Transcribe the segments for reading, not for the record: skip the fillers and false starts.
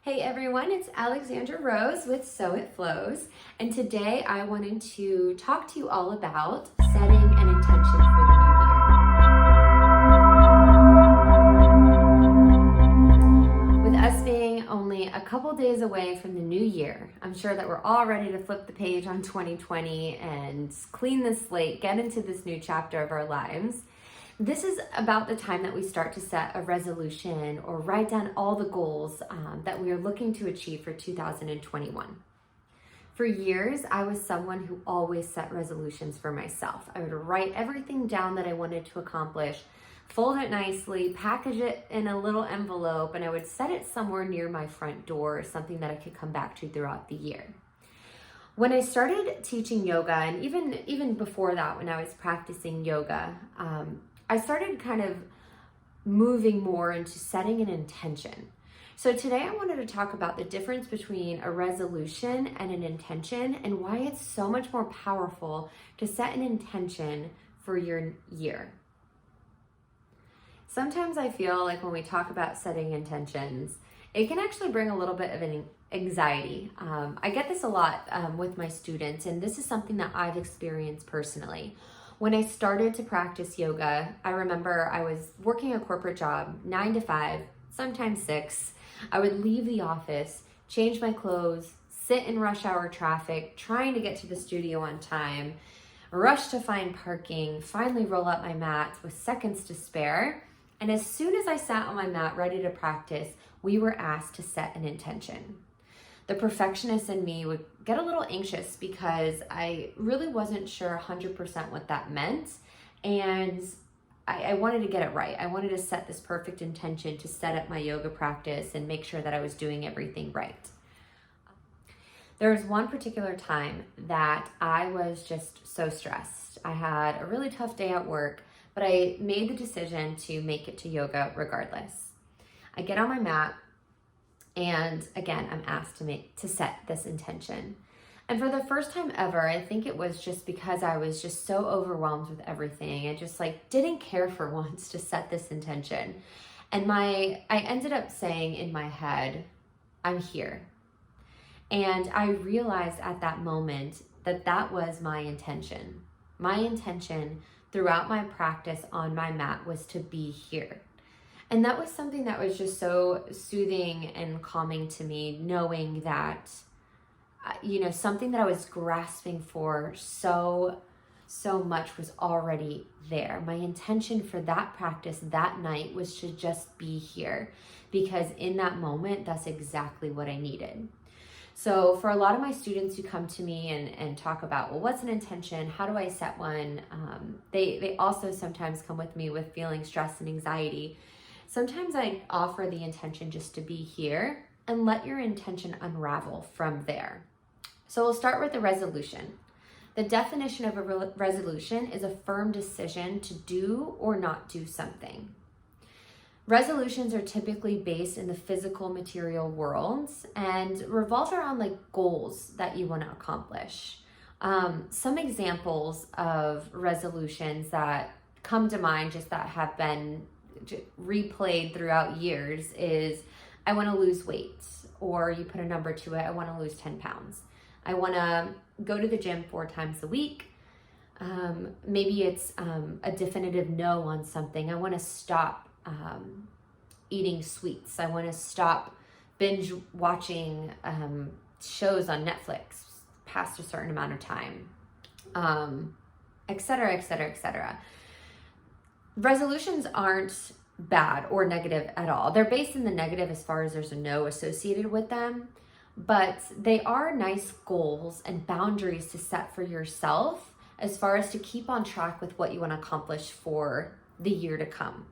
Hey everyone, it's Alexandra Rose with So It Flows, and today I wanted to talk to you all about setting an intention for the new year. With us being only a couple days away from the new year, I'm sure that we're all ready to flip the page on 2020 and clean the slate, get into this new chapter of our lives. This is about the time that we start to set a resolution or write down all the goals that we are looking to achieve for 2021. For years, I was someone who always set resolutions for myself. I would write everything down that I wanted to accomplish, fold it nicely, package it in a little envelope, and I would set it somewhere near my front door, something that I could come back to throughout the year. When I started teaching yoga, and even before that, when I was practicing yoga, I started kind of moving more into setting an intention. So today I wanted to talk about the difference between a resolution and an intention and why it's so much more powerful to set an intention for your year. Sometimes I feel like when we talk about setting intentions, it can actually bring a little bit of an anxiety. I get this a lot with my students, and this is something that I've experienced personally. When I started to practice yoga, I remember I was working a corporate job, 9 to 5, sometimes 6. I would leave the office, change my clothes, sit in rush hour traffic, trying to get to the studio on time, rush to find parking, finally roll up my mat with seconds to spare. And as soon as I sat on my mat ready to practice, we were asked to set an intention. The perfectionist in me would get a little anxious because I really wasn't sure 100% what that meant. And I wanted to get it right. I wanted to set this perfect intention to set up my yoga practice and make sure that I was doing everything right. There was one particular time that I was just so stressed. I had a really tough day at work, but I made the decision to make it to yoga regardless. I get on my mat, and again, I'm asked to set this intention. And for the first time ever, I think it was just because I was just so overwhelmed with everything. I just didn't care for once to set this intention. And I ended up saying in my head, I'm here. And I realized at that moment that that was my intention. My intention throughout my practice on my mat was to be here. And that was something that was just so soothing and calming to me, knowing that, something that I was grasping for so much was already there. My intention for that practice that night was to just be here, because in that moment, that's exactly what I needed. So for a lot of my students who come to me and talk about, well, what's an intention? How do I set one? They also sometimes come with me with feeling stress and anxiety. Sometimes I offer the intention just to be here and let your intention unravel from there. So we'll start with the resolution. The definition of a resolution is a firm decision to do or not do something. Resolutions are typically based in the physical material world and revolve around goals that you want to accomplish. Some examples of resolutions that come to mind, just that have been replayed throughout years, is I want to lose weight, or you put a number to it, I want to lose 10 pounds. I want to go to the gym 4 times a week. Maybe it's a definitive no on something. I want to stop eating sweets. I want to stop binge watching shows on Netflix past a certain amount of time, et cetera, et cetera, et cetera. Resolutions aren't bad or negative at all. They're based in the negative as far as there's a no associated with them, but they are nice goals and boundaries to set for yourself as far as to keep on track with what you want to accomplish for the year to come.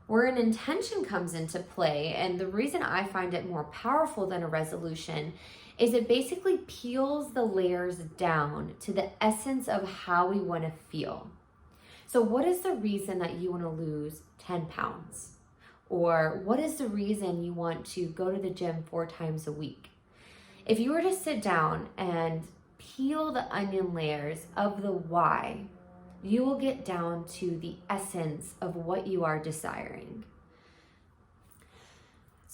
Where an intention comes into play, and the reason I find it more powerful than a resolution, is it basically peels the layers down to the essence of how we want to feel. So what is the reason that you want to lose 10 pounds? Or what is the reason you want to go to the gym 4 times a week? If you were to sit down and peel the onion layers of the why, you will get down to the essence of what you are desiring.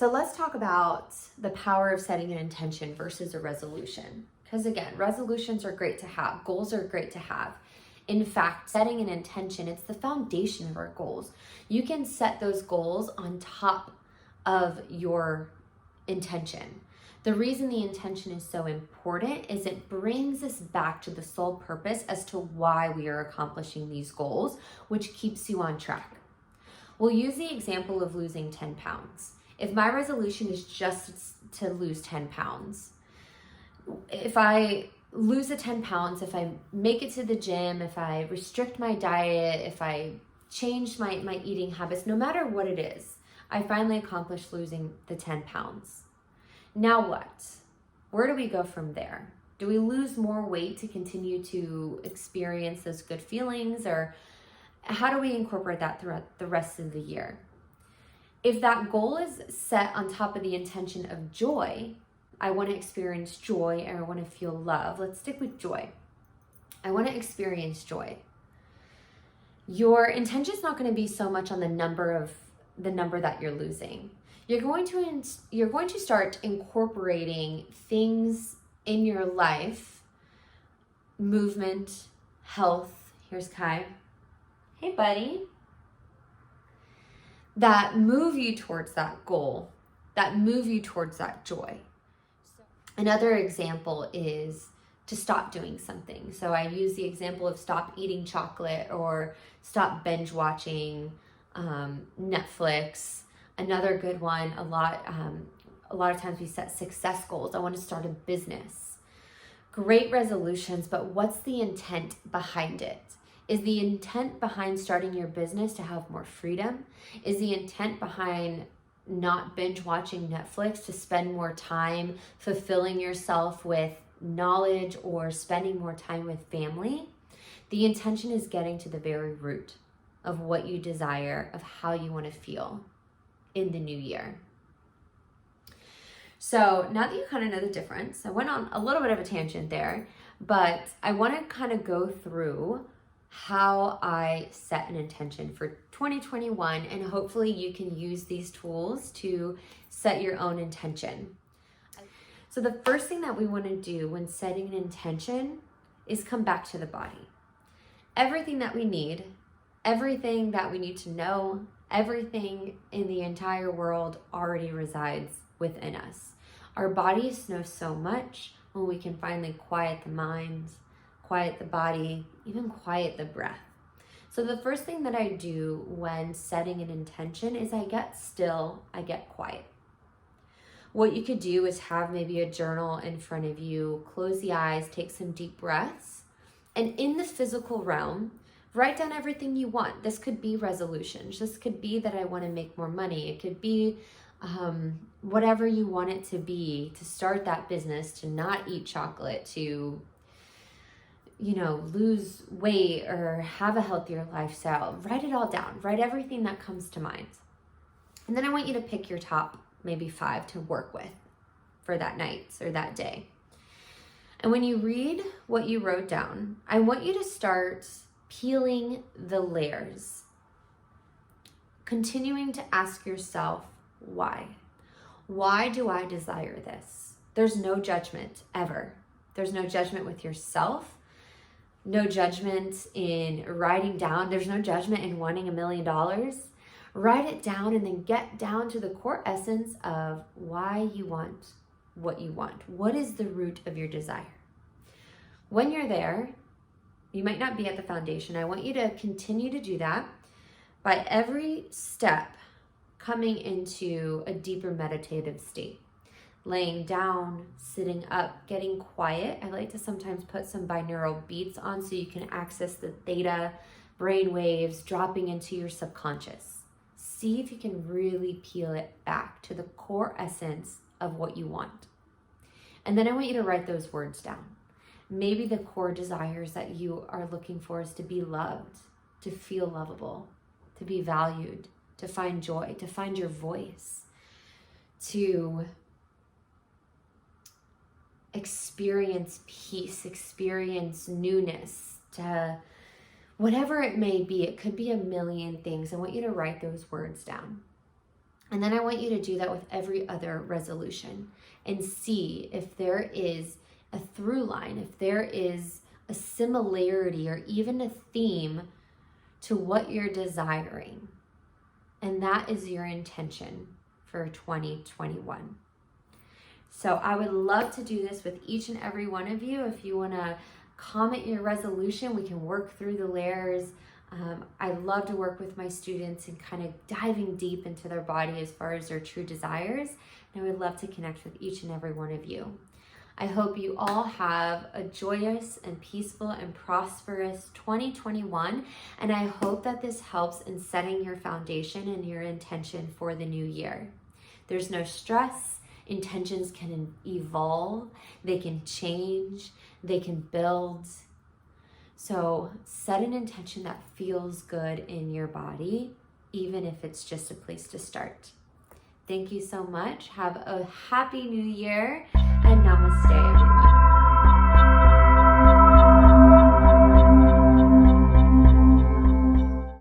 So let's talk about the power of setting an intention versus a resolution. Because again, resolutions are great to have, goals are great to have. In fact, setting an intention, it's the foundation of our goals. You can set those goals on top of your intention. The reason the intention is so important is it brings us back to the sole purpose as to why we are accomplishing these goals, which keeps you on track. We'll use the example of losing 10 pounds. If my resolution is just to lose 10 pounds, if I lose the 10 pounds, if I make it to the gym, if I restrict my diet, if I change my eating habits, no matter what it is, I finally accomplished losing the 10 pounds. Now what? Where do we go from there? Do we lose more weight to continue to experience those good feelings, or how do we incorporate that throughout the rest of the year? If that goal is set on top of the intention of joy, I want to experience joy or I want to feel love. Let's stick with joy. I want to experience joy. Your intention is not going to be so much on the number that you're losing. You're going to start incorporating things in your life, movement, health. Here's Kai. Hey, buddy. That move you towards that goal, that move you towards that joy. Another example is to stop doing something. So I use the example of stop eating chocolate or stop binge watching Netflix. Another good one, a lot of times we set success goals. I want to start a business. Great resolutions, but what's the intent behind it? Is the intent behind starting your business to have more freedom? Is the intent behind not binge watching Netflix to spend more time fulfilling yourself with knowledge or spending more time with family? The intention is getting to the very root of what you desire, of how you want to feel in the new year. So now that you kind of know the difference, I went on a little bit of a tangent there, but I want to kind of go through how I set an intention for 2021, and hopefully you can use these tools to set your own intention. So the first thing that we want to do when setting an intention is come back to the body. Everything that we need to know, everything in the entire world already resides within us. Our bodies know so much when we can finally quiet the mind, quiet the body, even quiet the breath. So the first thing that I do when setting an intention is I get still, I get quiet. What you could do is have maybe a journal in front of you, close the eyes, take some deep breaths, and in the physical realm, write down everything you want. This could be resolutions. This could be that I want to make more money. It could be whatever you want it to be, to start that business, to not eat chocolate, to lose weight or have a healthier lifestyle. Write it all down. Write everything that comes to mind. And then I want you to pick your top maybe 5 to work with for that night or that day. And when you read what you wrote down, I want you to start peeling the layers, continuing to ask yourself, why? Why do I desire this? There's no judgment ever. There's no judgment with yourself. No judgment in writing down. There's no judgment in wanting $1 million. Write it down and then get down to the core essence of why you want what you want. What is the root of your desire? When you're there, you might not be at the foundation. I want you to continue to do that by every step coming into a deeper meditative state. Laying down, sitting up, getting quiet. I like to sometimes put some binaural beats on so you can access the theta brain waves dropping into your subconscious. See if you can really peel it back to the core essence of what you want. And then I want you to write those words down. Maybe the core desires that you are looking for is to be loved, to feel lovable, to be valued, to find joy, to find your voice, to experience peace, experience newness, to whatever it may be. It could be a million things. I want you to write those words down. And then I want you to do that with every other resolution and see if there is a through line, if there is a similarity or even a theme to what you're desiring. And that is your intention for 2021. So I would love to do this with each and every one of you. If you want to comment your resolution, we can work through the layers. I love to work with my students and kind of diving deep into their body as far as their true desires. And I would love to connect with each and every one of you. I hope you all have a joyous and peaceful and prosperous 2021. And I hope that this helps in setting your foundation and your intention for the new year. There's no stress. Intentions can evolve. They can change. They can build. So set an intention that feels good in your body, even if it's just a place to start. Thank you so much. Have a happy new year and namaste, everyone.